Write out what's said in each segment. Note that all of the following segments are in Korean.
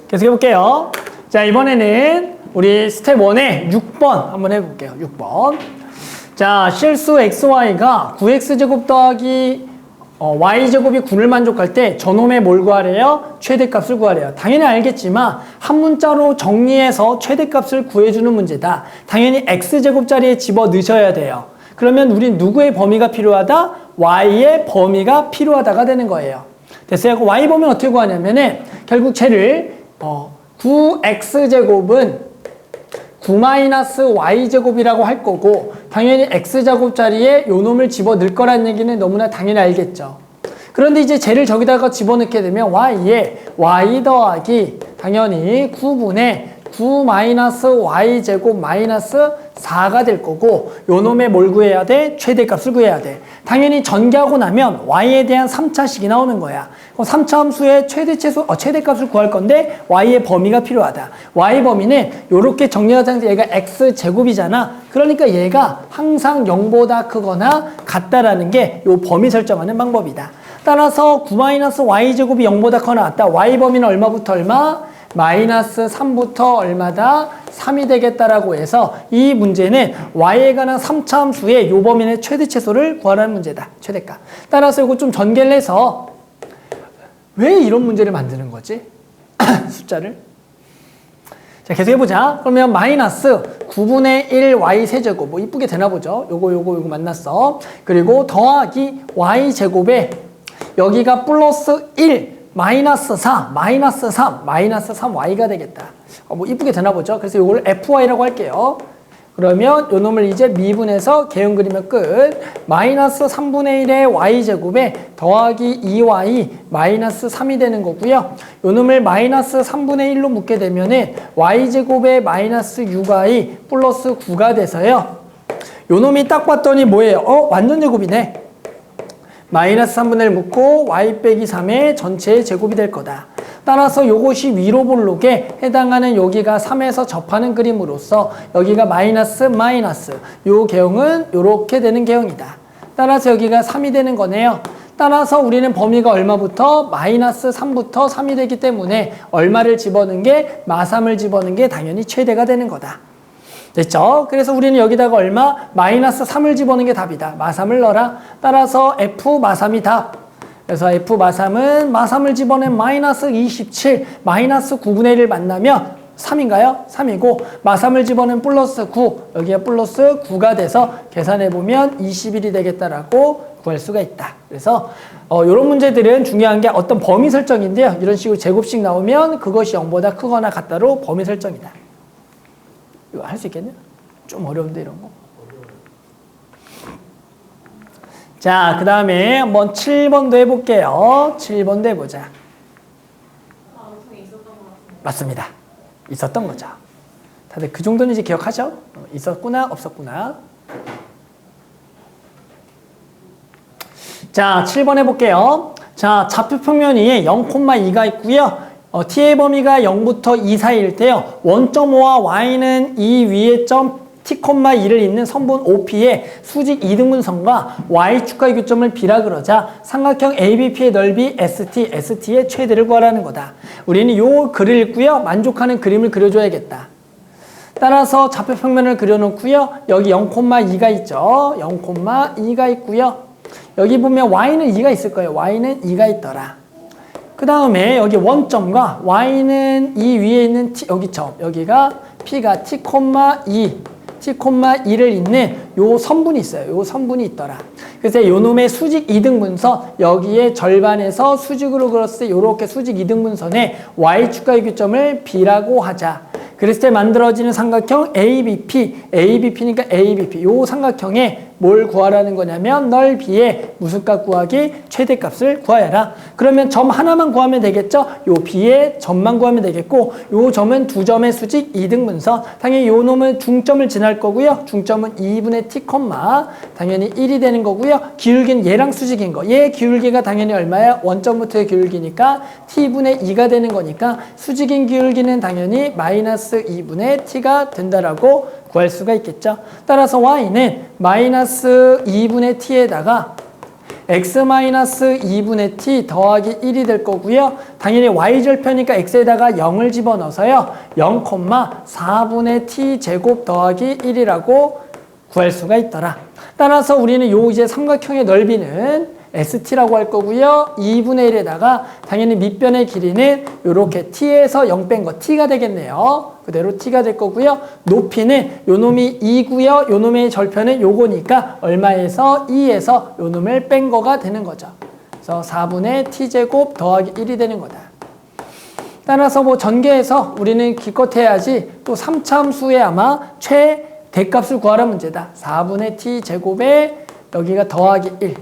계속 해볼게요. 자, 이번에는 우리 스텝 1의 6번 한번 해볼게요. 6번. 자, 실수 xy가 9x제곱 더하기 y제곱이 9를 만족할 때 저놈의 뭘 구하래요? 최대값을 구하래요. 당연히 알겠지만 한 문자로 정리해서 최대값을 구해주는 문제다. 당연히 x제곱 자리에 집어 넣으셔야 돼요. 그러면 우린 누구의 범위가 필요하다? y의 범위가 필요하다가 되는 거예요. 됐어요? y 범위는 어떻게 구하냐면은 결국 쟤를 9x제곱은 9-y제곱이라고 할 거고 당연히 x제곱 자리에 요 놈을 집어 넣을 거라는 얘기는 너무나 당연히 알겠죠. 그런데 이제 쟤를 저기다가 집어넣게 되면 y에 y 더하기 당연히 9분의 9-y제곱 마이너스 4가 될 거고 요 놈의 뭘 구해야 돼? 최대값을 구해야 돼. 당연히 전개하고 나면 y에 대한 3차식이 나오는 거야. 그럼 3차 함수의 최대값을 구할 건데 y의 범위가 필요하다. y 범위는 요렇게 정리하자면 얘가 x제곱이잖아. 그러니까 얘가 항상 0보다 크거나 같다라는 게 요 범위 설정하는 방법이다. 따라서 9-y제곱이 0보다 커나 같다. y 범위는 얼마부터 얼마? 마이너스 3부터 얼마다? 3이 되겠다라고 해서 이 문제는 y에 관한 3차 함수의 요 범위의 최대 최소를 구하라는 문제다. 최대값. 따라서 이거 좀 전개를 해서 왜 이런 문제를 만드는 거지? 숫자를. 자, 계속 해보자. 그러면 마이너스 9분의 1 y 세제곱. 뭐 이쁘게 되나 보죠? 요거 만났어. 그리고 더하기 y 제곱에 여기가 플러스 1 마이너스 4, 마이너스 3, 마이너스 3y가 되겠다. 뭐 이쁘게 되나 보죠? 그래서 이걸 fy라고 할게요. 그러면 요 놈을 이제 미분해서 개형 그리면 끝. 마이너스 3분의 1의 y제곱에 더하기 2y 마이너스 3이 되는 거고요. 요 놈을 마이너스 3분의 1로 묶게 되면은 y제곱에 마이너스 6y 플러스 9가 돼서요. 요 놈이 딱 봤더니 뭐예요? 완전 제곱이네. 마이너스 3분의 1 묶고 y 빼기 3의 전체의 제곱이 될 거다. 따라서 요것이 위로 볼록에 해당하는 여기가 3에서 접하는 그림으로써 여기가 마이너스 요 개형은 요렇게 되는 개형이다. 따라서 여기가 3이 되는 거네요. 따라서 우리는 범위가 얼마부터? 마이너스 3부터 3이 되기 때문에 얼마를 집어넣은 게 마3을 집어넣은 게 당연히 최대가 되는 거다. 됐죠? 그래서 우리는 여기다가 얼마? 마이너스 3을 집어넣는 게 답이다. 마3을 넣어라. 따라서 F 마3이 답. 그래서 F 마3은 마3을 집어낸 마이너스 27, 마이너스 9분의 1을 만나면 3인가요? 3이고 마3을 집어낸 플러스 9, 여기가 플러스 9가 돼서 계산해보면 21이 되겠다라고 구할 수가 있다. 그래서 이런 문제들은 중요한 게 어떤 범위 설정인데요. 이런 식으로 제곱식 나오면 그것이 0보다 크거나 같다로 범위 설정이다. 이거 할 수 있겠냐? 좀 어려운데 이런 거. 자, 그 다음에 한번 7번도 해볼게요. 7번도 해보자. 맞습니다. 있었던 거죠. 다들 그 정도는 이제 기억하죠? 있었구나, 없었구나. 자, 7번 해볼게요. 자, 좌표 평면 위에 0,2가 있고요. t의 범위가 0부터 2 사이일 때요. 1.5와 y는 이 위에 점 t,2를 잇는 선분 OP의 수직 이등분선과 y축과의 교점을 B라 그러자 삼각형 ABP의 넓이 ST, ST의 최대를 구하라는 거다. 우리는 요 글을 읽고요. 만족하는 그림을 그려줘야겠다. 따라서 좌표 평면을 그려놓고요. 여기 0,2가 있죠. 0,2가 있고요. 여기 보면 y는 2가 있을 거예요. y는 2가 있더라. 그 다음에 여기 원점과 y는 이 위에 있는 t, 여기 점, 여기가 p가 t,2를 잇는 요 선분이 있어요. 요 선분이 있더라. 그래서 요 놈의 수직 이등분선, 여기에 절반에서 수직으로 그렸을 때 요렇게 수직 이등분선에 y축과의 교점을 B라고 하자. 그랬을 때 만들어지는 삼각형 ABP니까 ABP. 요 삼각형에 뭘 구하라는 거냐면 넓이의 무슨 값 구하기? 최대값을 구하여라. 그러면 점 하나만 구하면 되겠죠? 요 B의 점만 구하면 되겠고 요 점은 두 점의 수직 이등분선. 당연히 요 놈은 중점을 지날 거고요. 중점은 2분의 t, 당연히 1이 되는 거고요. 기울기는 얘랑 수직인 거. 얘 기울기가 당연히 얼마야? 원점부터의 기울기니까 t분의 2가 되는 거니까 수직인 기울기는 당연히 마이너스 2분의 t가 된다라고 구할 수가 있겠죠. 따라서 y는 마이너스 2분의 t에다가 x-2분의 t 더하기 1이 될 거고요. 당연히 y절편이니까 x에다가 0을 집어넣어서요. 0,4분의 t 제곱 더하기 1이라고 구할 수가 있더라. 따라서 우리는 요 이제 삼각형의 넓이는 ST라고 할 거고요. 2분의 1에다가 당연히 밑변의 길이는 이렇게 T에서 0 뺀 거 T가 되겠네요. 그대로 T가 될 거고요. 높이는 요 놈이 2고요. 요 놈의 절편은 요거니까 얼마에서 2에서 요 놈을 뺀 거가 되는 거죠. 그래서 4분의 T제곱 더하기 1이 되는 거다. 따라서 뭐 전개해서 우리는 기껏 해야지 또 3차 함수의 아마 최대값을 구하라 문제다. 4분의 T제곱에 여기가 더하기 1.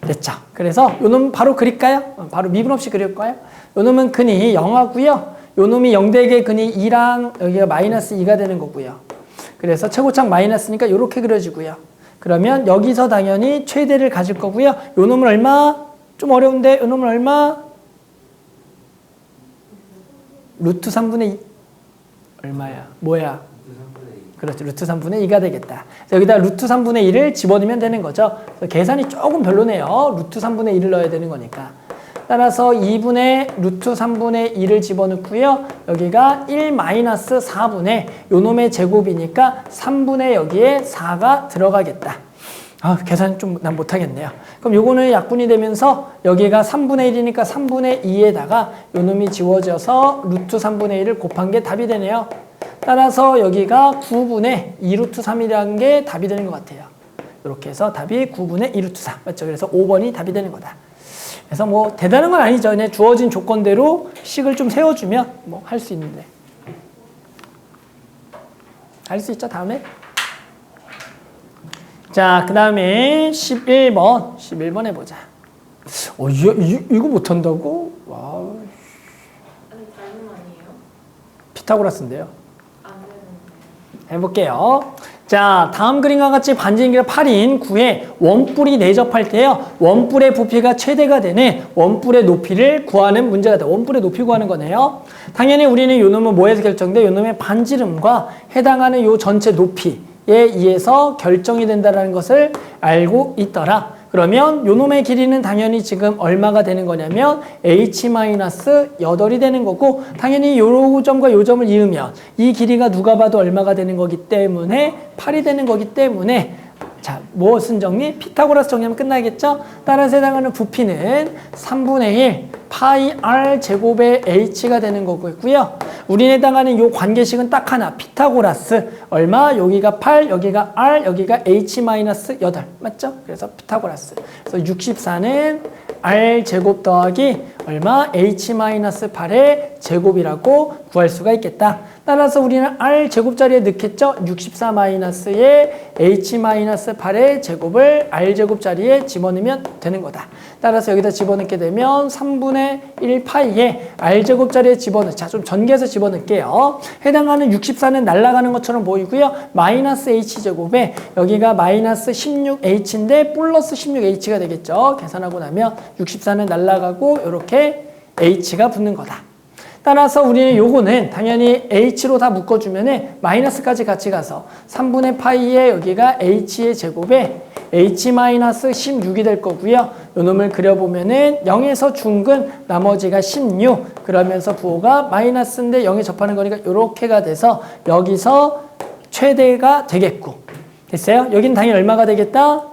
됐죠. 그래서 요 놈 바로 그릴까요? 바로 미분 없이 그릴까요? 요 놈은 근이 0하고요. 요 놈이 0대개 근이 2랑 여기가 마이너스 2가 되는 거고요. 그래서 최고창 마이너스니까 이렇게 그려지고요. 그러면 여기서 당연히 최대를 가질 거고요. 요 놈은 얼마? 좀 어려운데 요 놈은 얼마? 루트 3분의 2. 얼마야? 뭐야? 그렇죠. 루트 3분의 2가 되겠다. 여기다 루트 3분의 1을 집어넣으면 되는 거죠. 계산이 조금 별로네요. 루트 3분의 1을 넣어야 되는 거니까. 따라서 2분의 루트 3분의 2을 집어넣고요. 여기가 1-4분의 요 놈의 제곱이니까 3분의 여기에 4가 들어가겠다. 계산 좀 난 못하겠네요. 그럼 요거는 약분이 되면서 여기가 3분의 1이니까 3분의 2에다가 요 놈이 지워져서 루트 3분의 1을 곱한 게 답이 되네요. 따라서 여기가 9분의 2루트 3이라는 게 답이 되는 것 같아요. 이렇게 해서 답이 9분의 2루트 3. 맞죠? 그래서 5번이 답이 되는 거다. 그래서 뭐 대단한 건 아니죠. 그냥 주어진 조건대로 식을 좀 세워주면 뭐 할 수 있는데. 할 수 있죠, 다음에? 자, 그 다음에 11번. 11번 해보자. 이거 못한다고? 와. 아니, 다른 거 아니에요? 피타고라스인데요. 안 해볼게요. 자, 다음 그림과 같이 반지의 길이 8인 9에 원뿔이 내접할 때요. 원뿔의 부피가 최대가 되는 원뿔의 높이를 구하는 문제가 돼. 원뿔의 높이 구하는 거네요. 당연히 우리는 요 놈은 뭐에서 결정돼? 요 놈의 반지름과 해당하는 요 전체 높이에 의해서 결정이 된다는 것을 알고 있더라. 그러면 요 놈의 길이는 당연히 지금 얼마가 되는 거냐면 h-8이 되는 거고 당연히 요 점과 요 점을 이으면 이 길이가 누가 봐도 얼마가 되는 거기 때문에 8이 되는 거기 때문에 자, 무엇은 정리? 피타고라스 정리하면 끝나겠죠? 따라서 해당하는 부피는 3분의 1 파이 r 제곱의 h가 되는 거고요. 우리는 해당하는 요 관계식은 딱 하나. 피타고라스 얼마? 여기가 8, 여기가 r, 여기가 h-8 맞죠? 그래서 피타고라스. 그래서 64는 r 제곱 더하기 얼마? h-8의 제곱이라고 구할 수가 있겠다. 따라서 우리는 r 제곱자리에 넣겠죠? 64 마이너스의 h-8의 제곱을 r 제곱자리에 집어넣으면 되는 거다. 따라서 여기다 집어넣게 되면 3분의 1 파이에 r 제곱자리에 집어넣자. 좀 전개해서 집어넣을게요. 해당하는 64는 날아가는 것처럼 보이고요. 마이너스 h 제곱에 여기가 마이너스 16h인데 플러스 16h가 되겠죠. 계산하고 나면 64는 날아가고 이렇게 h가 붙는 거다. 따라서 우리는 요거는 당연히 h로 다 묶어주면은 마이너스까지 같이 가서 3분의 파이에 여기가 h의 제곱에 h-16이 될 거고요. 요 놈을 그려보면은 0에서 중근 나머지가 16 그러면서 부호가 마이너스인데 0에 접하는 거니까 요렇게가 돼서 여기서 최대가 되겠고 됐어요? 여긴 당연히 얼마가 되겠다?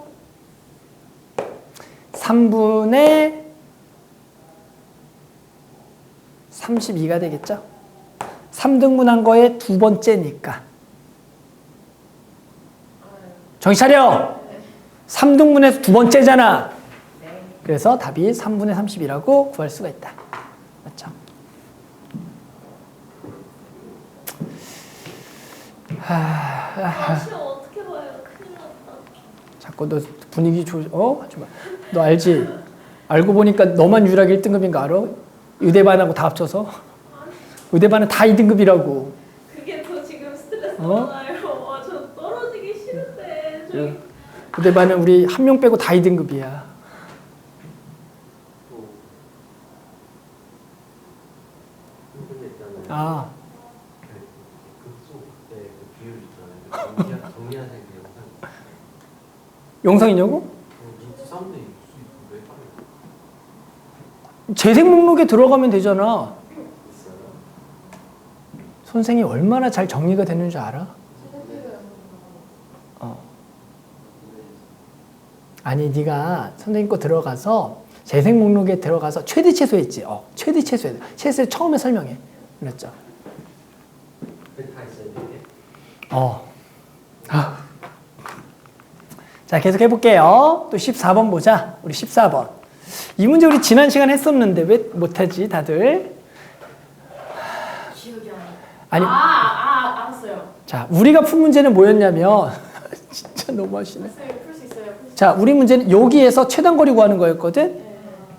3분의 32가 되겠죠? 3등분한 거에 두 번째니까. 정신 차려! 3등분해서 두 번째잖아. 그래서 답이 3분의 30이라고 구할 수가 있다. 맞죠? 시험 어떻게 봐요? 큰일 났다. 자꾸 너 분위기 하지 마. 너 알지? 알고 보니까 너만 유일하게 1등급인 거 알아? 의대반하고 다 합쳐서? 의대반은 다 2등급이라고. 그게 더 지금 스트레스 많아요. 와, 저 떨어지기 싫은데. 의대반은 우리 한 명 빼고 다 2등급이야. 아. 영상이냐고? 재생 목록에 들어가면 되잖아. 선생이 얼마나 잘 정리가 되는 줄 알아? 아니 네가 선생님 거 들어가서 재생 목록에 들어가서 최대 최소 했지. 최대 최소. 최소 처음에 설명해. 그랬죠. 자, 계속 해볼게요. 또 14번 보자. 우리 14번. 이 문제 우리 지난 시간에 했었는데 왜 못하지 다들? 기억이 아니. 알았어요. 자, 우리가 푼 문제는 뭐였냐면 진짜 너무하시네. 풀 수 있어요. 자, 우리 문제는 여기에서 최단거리 구하는 거였거든?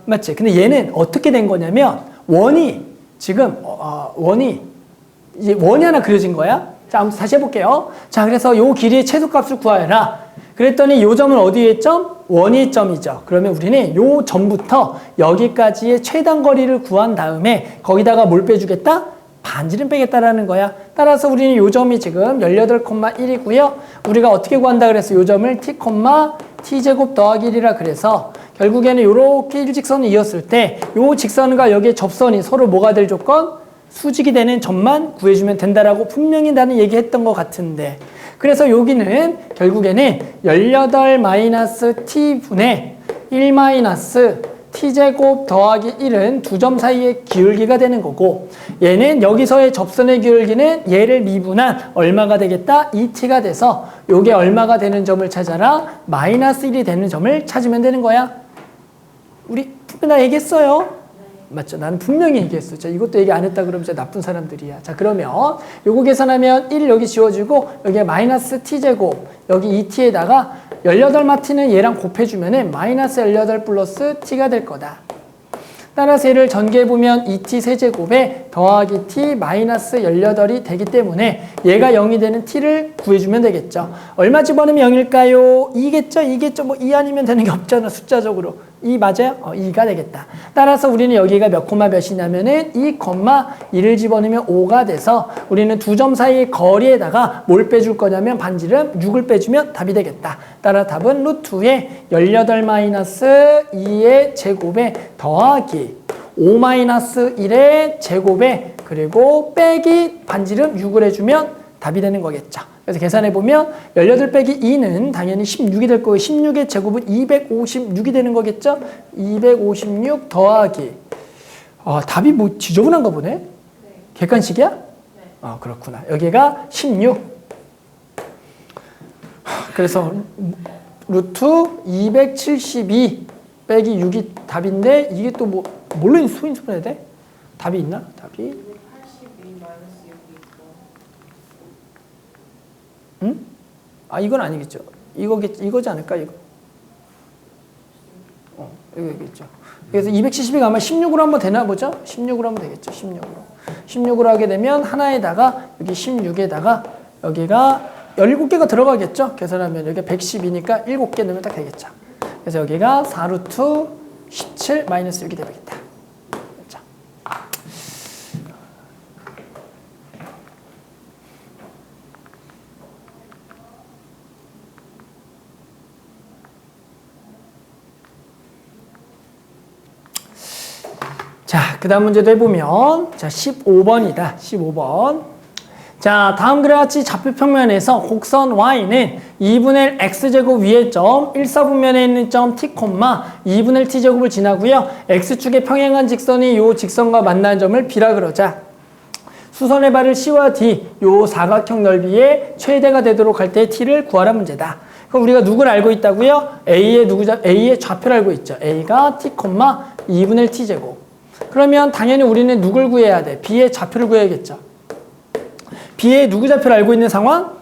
맞지? 근데 얘는 어떻게 된 거냐면 원이 지금 원이 이제 원이 하나 그려진 거야. 자, 한번 다시 해볼게요. 자, 그래서 요 길이의 최소값을 구하여라. 그랬더니 요 점은 어디의 점? 원의 점이죠. 그러면 우리는 요 점부터 여기까지의 최단거리를 구한 다음에 거기다가 뭘 빼주겠다? 반지름 빼겠다라는 거야. 따라서 우리는 요 점이 지금 18,1이고요. 우리가 어떻게 구한다 그래서 요 점을 t제곱 더하기 1이라 그래서 결국에는 요렇게 일직선을 이었을 때 요 직선과 여기의 접선이 서로 뭐가 될 조건? 수직이 되는 점만 구해주면 된다라고 분명히 나는 얘기했던 것 같은데, 그래서 여기는 결국에는 18-t분의 1-t제곱 더하기 1은 두 점 사이의 기울기가 되는 거고, 얘는 여기서의 접선의 기울기는 얘를 미분한 얼마가 되겠다? 2t가 돼서 요게 얼마가 되는 점을 찾아라? -1이 되는 점을 찾으면 되는 거야. 우리 나 얘기했어요. 맞죠? 나는 분명히 얘기했어. 자, 이것도 얘기 안 했다 그러면 진짜 나쁜 사람들이야. 자, 그러면 요거 계산하면 1 여기 지워주고 여기에 -t제곱 여기 2t에다가 18t는 얘랑 곱해주면은 -18 플러스 t가 될 거다. 따라서 얘를 전개해보면 2t 세제곱에 더하기 t -18이 되기 때문에 얘가 0이 되는 t를 구해주면 되겠죠. 얼마 집어넣으면 0일까요? 2겠죠? 뭐 2 아니면 되는 게 없잖아, 숫자적으로. 2 맞아요? 2가 되겠다. 따라서 우리는 여기가 몇 콤마 몇이냐면은 2,1을 집어넣으면 5가 돼서 우리는 두 점 사이의 거리에다가 뭘 빼줄 거냐면 반지름 6을 빼주면 답이 되겠다. 따라 답은 루트에 18-2의 제곱에 더하기 5-1의 제곱에 그리고 빼기 반지름 6을 해주면 답이 되는 거겠죠. 그래서 계산해보면 18 빼기 2는 당연히 16이 될 거고 16의 제곱은 256이 되는 거겠죠. 256 더하기 답이 뭐 지저분한가 보네. 네. 객관식이야? 네. 그렇구나. 여기가 16. 그래서 루트 272 빼기 6이 답인데 이게 또 뭐 뭘로 소인수분해야 돼? 답이 있나? 답이? 응? 이건 아니겠죠. 이거지 않을까, 이거? 이거겠죠. 그래서 272가 아마 16으로 한번 되나 보죠? 16으로 하면 되겠죠, 16으로. 16으로 하게 되면 하나에다가, 여기 16에다가, 여기가 17개가 들어가겠죠? 계산하면 여기가 110이니까 7개 넣으면 딱 되겠죠. 그래서 여기가 4루트 17 마이너스 6이 되겠다. 그렇죠? 자, 그 다음 문제도 해보면, 자, 15번이다. 15번. 자, 다음 그와 같이 좌표평면에서 곡선 y는 2분의 1 x제곱 위의 점, 1사분면에 있는 점 t, 2분의 1 t제곱을 지나고요. x축에 평행한 직선이 요 직선과 만나는 점을 b라 그러자. 수선의 발을 c와 d, 요 사각형 넓이의 최대가 되도록 할 때 t를 구하라 문제다. 그럼 우리가 누구를 알고 있다고요? A의 좌표를 알고 있죠. A가 t, 2분의 1 t제곱. 그러면 당연히 우리는 누굴 구해야 돼? B의 좌표를 구해야겠죠. B의 누구 좌표를 알고 있는 상황?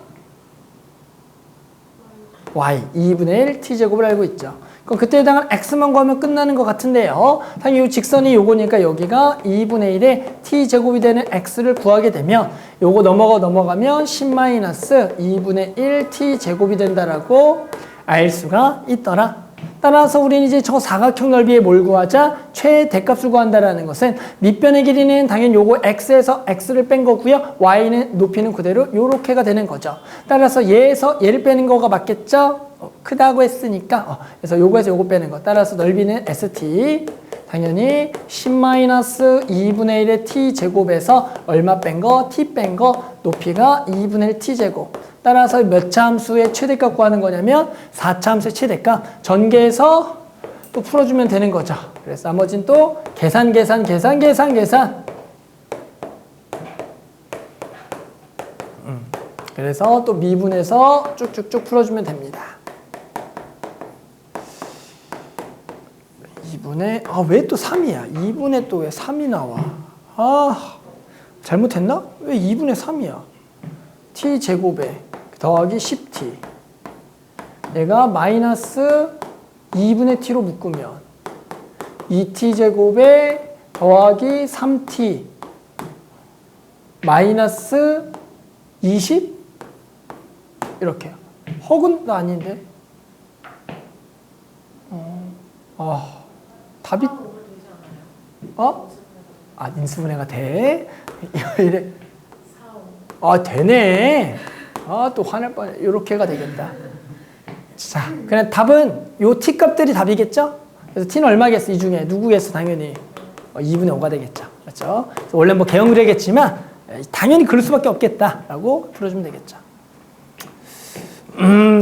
Y, 2분의 1 t제곱을 알고 있죠. 그럼 그때 해당한 x만 구하면 끝나는 것 같은데요. 당연히 이 직선이 요거니까 여기가 2분의 1의 t제곱이 되는 x를 구하게 되면 요거 넘어가면 10-2분의 1 t제곱이 된다라고 알 수가 있더라. 따라서 우리는 이제 저 사각형 넓이에 뭘 구하자? 최대값을 구한다라는 것은 밑변의 길이는 당연히 요거 x에서 x를 뺀 거고요. y는 높이는 그대로 요렇게가 되는 거죠. 따라서 얘에서 얘를 빼는 거가 맞겠죠? 크다고 했으니까 그래서 요거에서 요거 빼는 거. 따라서 넓이는 st 당연히 10-2분의 1의 t제곱에서 얼마 뺀 거? t 뺀 거 높이가 2분의 1 t제곱. 따라서 몇 차 함수의 최대값 구하는 거냐면 4차 함수의 최대값. 전개해서 또 풀어주면 되는 거죠. 그래서 나머지는 또 계산. 그래서 또 미분해서 쭉쭉쭉 풀어주면 됩니다. 2분의, 왜 또 3이야? 2분의 또 왜 3이 나와? 잘못했나? 왜 2분의 3이야? t제곱에 더하기 10t. 내가 마이너스 2분의 t로 묶으면 2t제곱에 더하기 3t 마이너스 20? 이렇게요. 허근도 아닌데? 답이, 인수분해가 돼? 이래. 되네. 또 화낼 뻔. 이렇게가 되겠다. 자, 그냥 답은 요 t 값들이 답이겠죠? 그래서 t는 얼마겠어? 이 중에 누구겠어? 당연히 2분의 5가 되겠죠. 그렇죠? 원래 뭐 개형 그래야겠지만 당연히 그럴 수밖에 없겠다라고 풀어주면 되겠죠.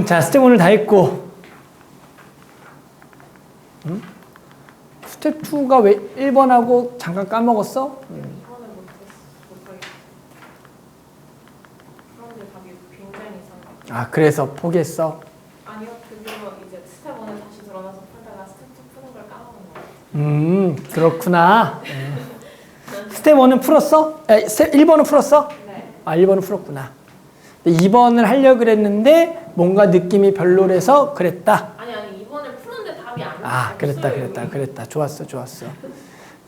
자, 스텝 오늘 다 했고, 스텝 2가 왜 1번하고 잠깐 까먹었어? 2번을 못하겠어. 그런데 답이 굉장히 이상해. 그래서 포기했어. 아니요, 그거 이제 스텝 1을 다시 드러나서 풀다가 스텝 2 푸는 걸 까먹은 거예요. 그렇구나. 스텝 1은 풀었어? 스텝 1번은 풀었어? 네. 1번은 풀었구나. 2번을 하려고 그랬는데 뭔가 느낌이 별로래서 그랬다. 아니 2번을 푸는데 답이 안 나왔어요. 그랬다. 좋았어.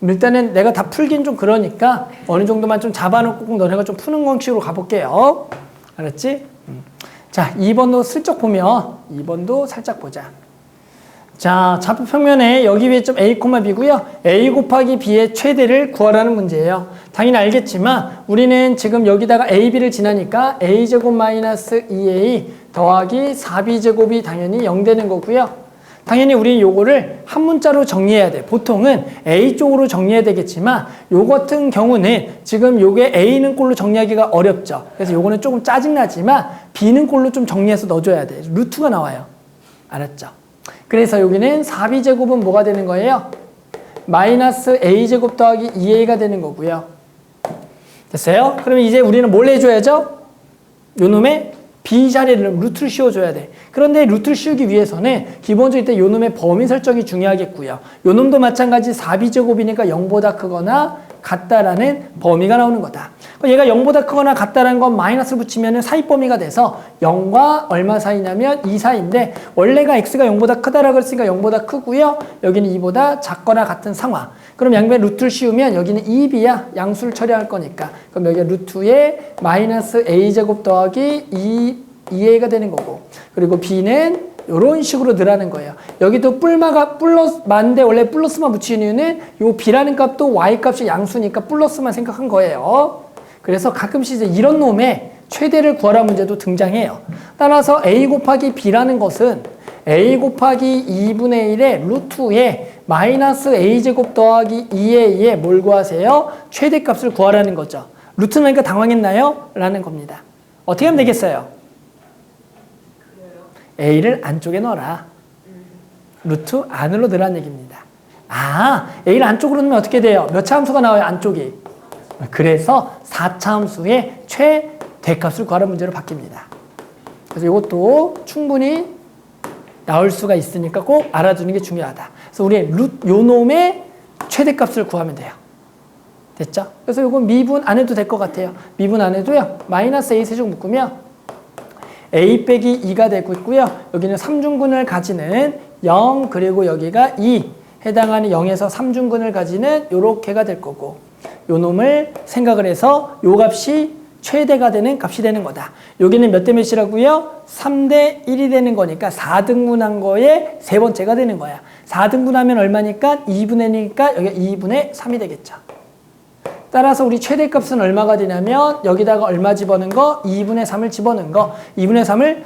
일단은 내가 다 풀긴 좀 그러니까 어느 정도만 좀 잡아놓고 꼭 너네가 좀 푸는 공식으로 가볼게요. 알았지? 자, 2번도 슬쩍 보면 2번도 살짝 보자. 자, 좌표 평면에 여기 위에 좀 a, b고요. a 곱하기 b의 최대를 구하라는 문제예요. 당연히 알겠지만 우리는 지금 여기다가 a, b를 지나니까 a제곱 마이너스 2a 더하기 4b제곱이 당연히 0 되는 거고요. 당연히 우리는 요거를 한 문자로 정리해야 돼. 보통은 a 쪽으로 정리해야 되겠지만 요 같은 경우는 지금 요게 a는 꼴로 정리하기가 어렵죠. 그래서 요거는 조금 짜증나지만 b는 꼴로 좀 정리해서 넣어줘야 돼. 루트가 나와요. 알았죠? 그래서 여기는 4b제곱은 뭐가 되는 거예요? 마이너스 a제곱 더하기 2a가 되는 거고요. 됐어요? 그러면 이제 우리는 뭘 해줘야죠? 요 놈의 b 자리를 루트를 씌워줘야 돼. 그런데 루트를 씌우기 위해서는 기본적으로 일단 요 놈의 범위 설정이 중요하겠고요. 요 놈도 마찬가지 4b제곱이니까 0보다 크거나 같다라는 범위가 나오는 거다. 얘가 0보다 크거나 같다라는 건 마이너스를 붙이면 사이 범위가 돼서 0과 얼마 사이냐면 2 사이인데 원래가 x가 0보다 크다라고 그랬으니까 0보다 크고요. 여기는 2보다 작거나 같은 상황. 그럼 양변 루트를 씌우면 여기는 2b야. 양수를 처리할 거니까. 그럼 여기가 루트에 마이너스 a제곱 더하기 2a가 되는 거고. 그리고 b는 이런 식으로 늘어나는 거예요. 여기도 뿔마가 만데 원래 플러스만 붙이는 이유는 요 b라는 값도 y 값이 양수니까 플러스만 생각한 거예요. 그래서 가끔씩 이제 이런 놈의 최대를 구하라 문제도 등장해요. 따라서 a 곱하기 b라는 것은 a 곱하기 2분의 1의 루트에 마이너스 a제곱 더하기 2a에 뭘 구하세요? 최대값을 구하라는 거죠. 루트 나니까 당황했나요? 라는 겁니다. 어떻게 하면 되겠어요? a를 안쪽에 넣어라. 루트 안으로 넣으라는 얘기입니다. a를 안쪽으로 넣으면 어떻게 돼요? 몇 차 함수가 나와요? 안쪽이. 그래서 4차 함수의 최대값을 구하라는 문제로 바뀝니다. 그래서 이것도 충분히 나올 수가 있으니까 꼭 알아두는 게 중요하다. 그래서 우리 요 놈의 최대값을 구하면 돼요. 됐죠? 그래서 이건 미분 안 해도 될 것 같아요. 미분 안 해도요. 마이너스 a 세제곱 묶으면 a 빼기 2가 되고 있고요. 여기는 3중근을 가지는 0 그리고 여기가 2 해당하는 0에서 3중근을 가지는 요렇게가 될 거고 요 놈을 생각을 해서 요 값이 최대가 되는 값이 되는 거다. 여기는 몇 대 몇이라고요? 3대 1이 되는 거니까 4등분한 거에 세 번째가 되는 거야. 4등분하면 얼마니까? 2분의 1이니까 여기가 2분의 3이 되겠죠. 따라서 우리 최대값은 얼마가 되냐면 여기다가 얼마 집어넣은 거? 2분의 3을 집어넣은 거. 2분의 3을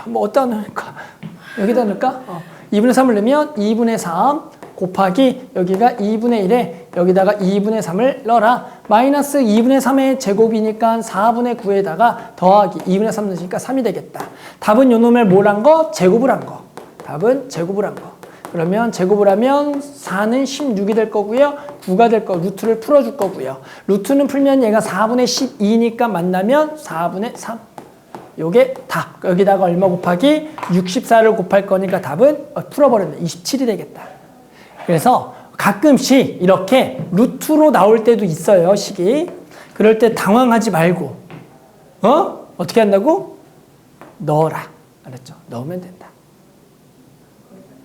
뭐 어디다 넣을까? 여기다 넣을까? 2분의 3을 넣으면 2분의 3 곱하기 여기가 2분의 1에 여기다가 2분의 3을 넣어라. 마이너스 2분의 3의 제곱이니까 4분의 9에다가 더하기 2분의 3 넣으니까 3이 되겠다. 답은 요놈을 뭘 한 거? 제곱을 한 거. 답은 제곱을 한 거. 그러면 제곱을 하면 4는 16이 될 거고요. 9가 될 거, 루트를 풀어줄 거고요. 루트는 풀면 얘가 4분의 12니까 만나면 4분의 3. 요게 답. 여기다가 얼마 곱하기 64를 곱할 거니까 답은 풀어버렸네. 27이 되겠다. 그래서 가끔씩 이렇게 루트로 나올 때도 있어요, 식이. 그럴 때 당황하지 말고, 어떻게 한다고? 넣어라. 알았죠? 넣으면 된다.